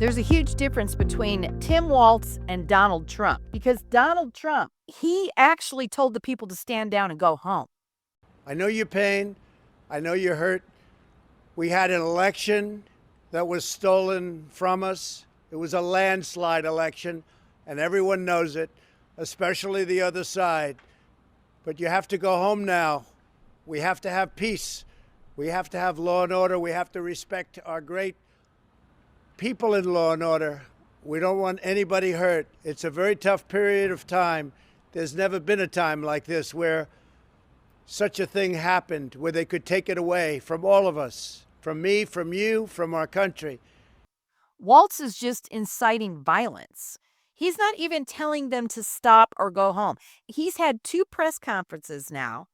There's a huge difference between Tim Walz and Donald Trump because Donald Trump, he actually told the people to stand down and go home. I know your pain. I know you're hurt. We had an election that was stolen from us. It was a landslide election, and everyone knows it, especially the other side. But you have to go home now. We have to have peace. We have to have law and order. We have to respect our great people in law and order. We don't want anybody hurt. It's a very tough period of time. There's never been a time like this where such a thing happened, where they could take it away from all of us, from me, from you, from our country. Walz is just inciting violence. He's not even telling them to stop or go home. He's had 2 press conferences now,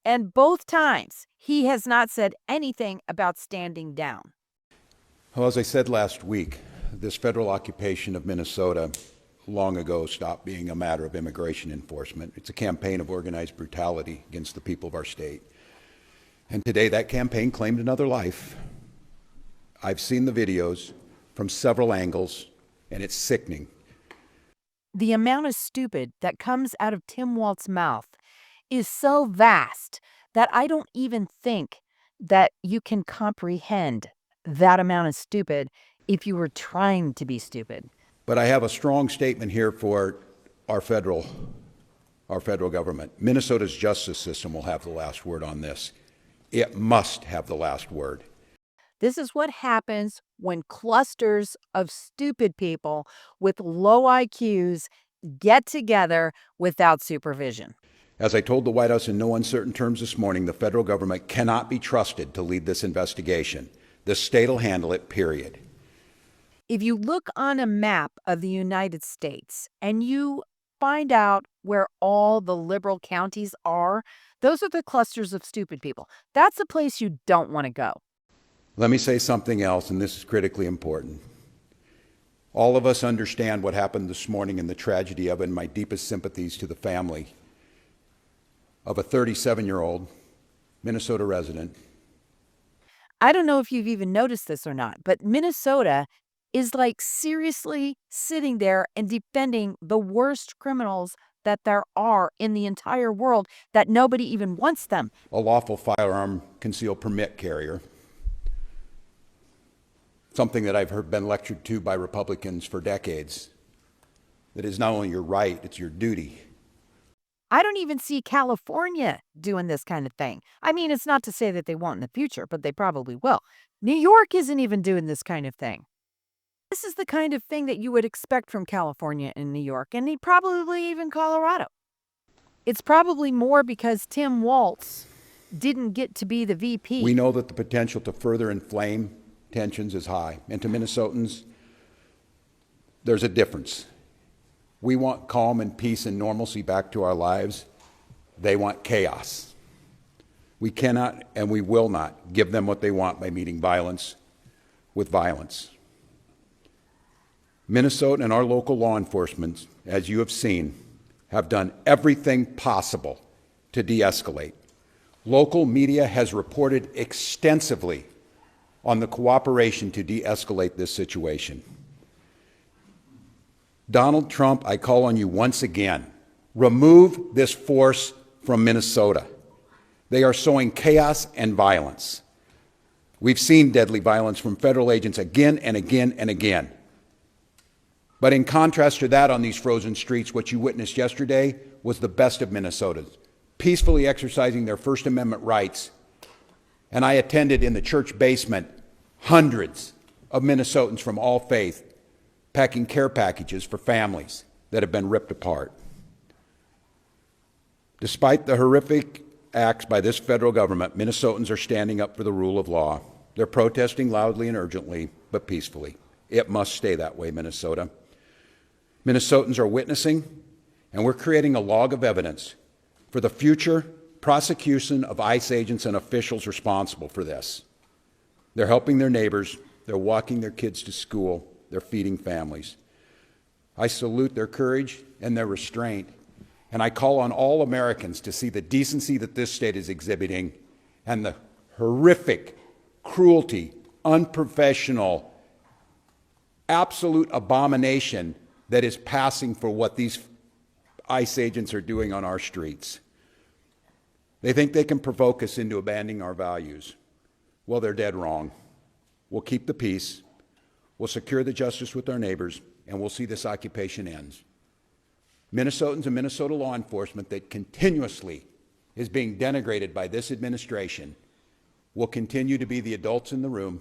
and both times he has not said anything about standing down. Well, as I said last week, this federal occupation of Minnesota long ago stopped being a matter of immigration enforcement. It's a campaign of organized brutality against the people of our state. And today that campaign claimed another life. I've seen the videos from several angles, and it's sickening. The amount of stupid that comes out of Tim Walz's mouth is so vast that I don't even think that you can comprehend that amount of stupid if you were trying to be stupid. But I have a strong statement here for our federal government. Minnesota's justice system will have the last word on this. It must have the last word. This is what happens when clusters of stupid people with low IQs get together without supervision. As I told the White House in no uncertain terms this morning, the federal government cannot be trusted to lead this investigation. The state will handle it, period. If you look on a map of the United States and you find out where all the liberal counties are, those are the clusters of stupid people. That's a place you don't want to go. Let me say something else, and this is critically important. All of us understand what happened this morning and the tragedy of it, and my deepest sympathies to the family of a 37-year-old Minnesota resident. I don't know if you've even noticed this or not, but Minnesota is like seriously sitting there and defending the worst criminals that there are in the entire world, that nobody even wants them. A lawful firearm concealed permit carrier, something that I've been lectured to by Republicans for decades, that is not only your right, it's your duty. I don't even see California doing this kind of thing. I mean, it's not to say that they won't in the future, but they probably will. New York isn't even doing this kind of thing. This is the kind of thing that you would expect from California and New York, and probably even Colorado. It's probably more because Tim Walz didn't get to be the VP. We know that the potential to further inflame tensions is high. And to Minnesotans, there's a difference. We want calm and peace and normalcy back to our lives. They want chaos. We cannot and we will not give them what they want by meeting violence with violence. Minnesota and our local law enforcement, as you have seen, have done everything possible to de-escalate. Local media has reported extensively on the cooperation to de-escalate this situation. Donald Trump, I call on you once again, remove this force from Minnesota. They are sowing chaos and violence. We've seen deadly violence from federal agents again and again and again. But in contrast to that, on these frozen streets, what you witnessed yesterday was the best of Minnesotans, peacefully exercising their First Amendment rights. And I attended in the church basement hundreds of Minnesotans from all faith packing care packages for families that have been ripped apart. Despite the horrific acts by this federal government, Minnesotans are standing up for the rule of law. They're protesting loudly and urgently, but peacefully. It must stay that way, Minnesota. Minnesotans are witnessing, and we're creating a log of evidence for the future prosecution of ICE agents and officials responsible for this. They're helping their neighbors, they're walking their kids to school, they're feeding families. I salute their courage and their restraint, and I call on all Americans to see the decency that this state is exhibiting and the horrific cruelty, unprofessional absolute abomination that is passing for what these ICE agents are doing on our streets. They think they can provoke us into abandoning our values. Well, they're dead wrong. We'll keep the peace, we'll secure the justice with our neighbors, and we'll see this occupation ends. Minnesotans and Minnesota law enforcement that continuously is being denigrated by this administration will continue to be the adults in the room,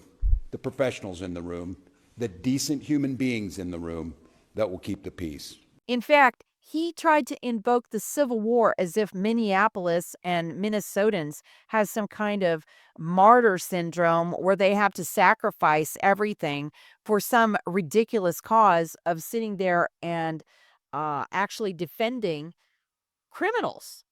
the professionals in the room, the decent human beings in the room that will keep the peace. In fact, he tried to invoke the Civil War as if Minneapolis and Minnesotans has some kind of martyr syndrome where they have to sacrifice everything for some ridiculous cause of sitting there and actually defending criminals.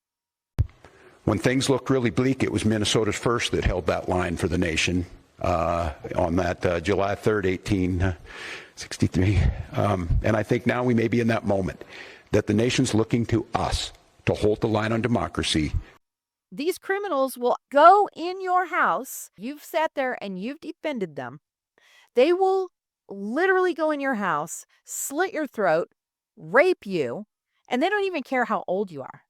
When things looked really bleak, it was Minnesota's first that held that line for the nation on that July 3rd, 1863. And I think now we may be in that moment that the nation's looking to us to hold the line on democracy. These criminals will go in your house. You've sat there and you've defended them. They will literally go in your house, slit your throat, rape you, and they don't even care how old you are.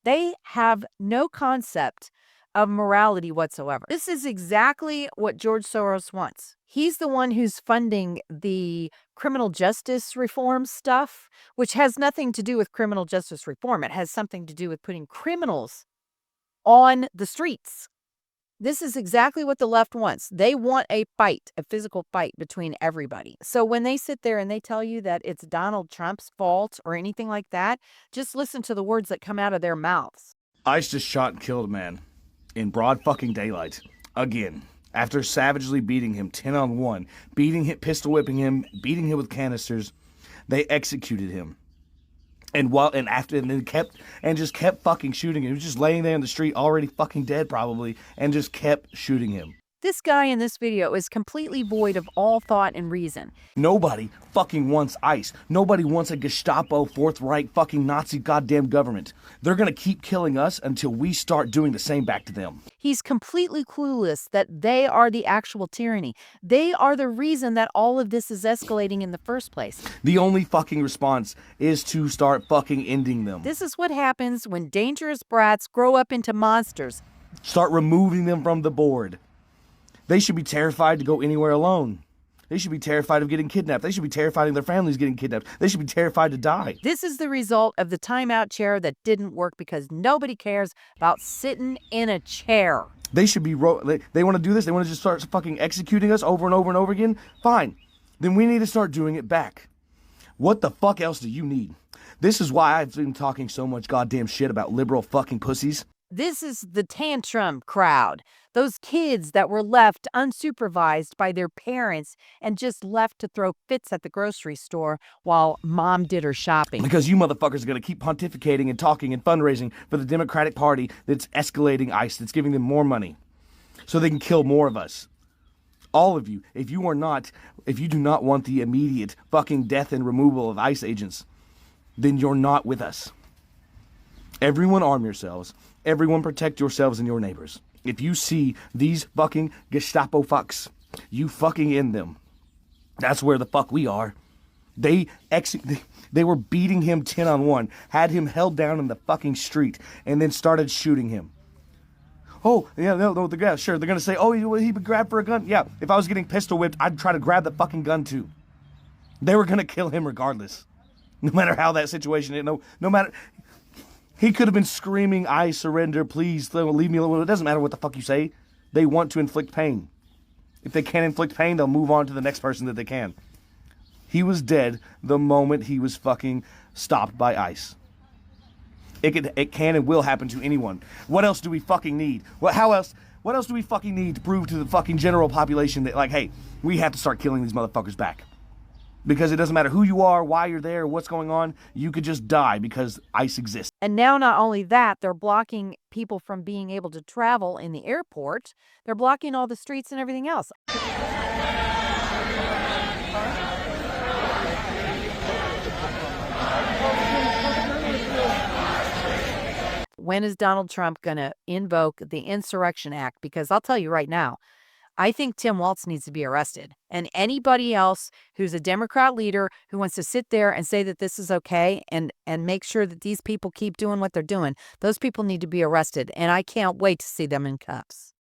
They have no concept of morality whatsoever. This is exactly what George Soros wants. He's the one who's funding the criminal justice reform stuff, which has nothing to do with criminal justice reform. It has something to do with putting criminals on the streets. This is exactly what the left wants. They want a fight, a physical fight between everybody. So when they sit there and they tell you that it's Donald Trump's fault or anything like that, just listen to the words that come out of their mouths. ICE just shot and killed a man in broad fucking daylight. Again. After savagely beating him 10-on-1, pistol whipping him, beating him with canisters, they executed him. And then kept fucking shooting him. He was just laying there in the street, already fucking dead probably, and just kept shooting him. This guy in this video is completely void of all thought and reason. Nobody fucking wants ICE. Nobody wants a Gestapo, Fourth Reich, fucking Nazi goddamn government. They're gonna keep killing us until we start doing the same back to them. He's completely clueless that they are the actual tyranny. They are the reason that all of this is escalating in the first place. The only fucking response is to start fucking ending them. This is what happens when dangerous brats grow up into monsters. Start removing them from the board. They should be terrified to go anywhere alone. They should be terrified of getting kidnapped. They should be terrified of their families getting kidnapped. They should be terrified to die. This is the result of the timeout chair that didn't work because nobody cares about sitting in a chair. They should be, they want to do this. They want to just start fucking executing us over and over and over again. Fine. Then we need to start doing it back. What the fuck else do you need? This is why I've been talking so much goddamn shit about liberal fucking pussies. This is the tantrum crowd. Those kids that were left unsupervised by their parents and just left to throw fits at the grocery store while mom did her shopping. Because you motherfuckers are going to keep pontificating and talking and fundraising for the Democratic Party that's escalating ICE, that's giving them more money so they can kill more of us. All of you, if you do not want the immediate fucking death and removal of ICE agents, then you're not with us. Everyone arm yourselves. Everyone protect yourselves and your neighbors. If you see these fucking Gestapo fucks, you fucking end them. That's where the fuck we are. They were beating him 10-on-1, had him held down in the fucking street, and then started shooting him. Oh, yeah, no, the guy, sure, they're gonna say, oh, he grabbed for a gun. Yeah, if I was getting pistol whipped, I'd try to grab the fucking gun too. They were gonna kill him regardless. No matter how that situation is, no matter... He could have been screaming, I surrender, please, leave me alone. It doesn't matter what the fuck you say. They want to inflict pain. If they can't inflict pain, they'll move on to the next person that they can. He was dead the moment he was fucking stopped by ICE. It can and will happen to anyone. What else do we fucking need? What else do we fucking need to prove to the fucking general population that, like, hey, we have to start killing these motherfuckers back? Because it doesn't matter who you are, why you're there, what's going on. You could just die because ICE exists. And now not only that, they're blocking people from being able to travel in the airport. They're blocking all the streets and everything else. When is Donald Trump going to invoke the Insurrection Act? Because I'll tell you right now, I think Tim Walz needs to be arrested. And anybody else who's a Democrat leader who wants to sit there and say that this is okay and make sure that these people keep doing what they're doing, those people need to be arrested. And I can't wait to see them in cuffs.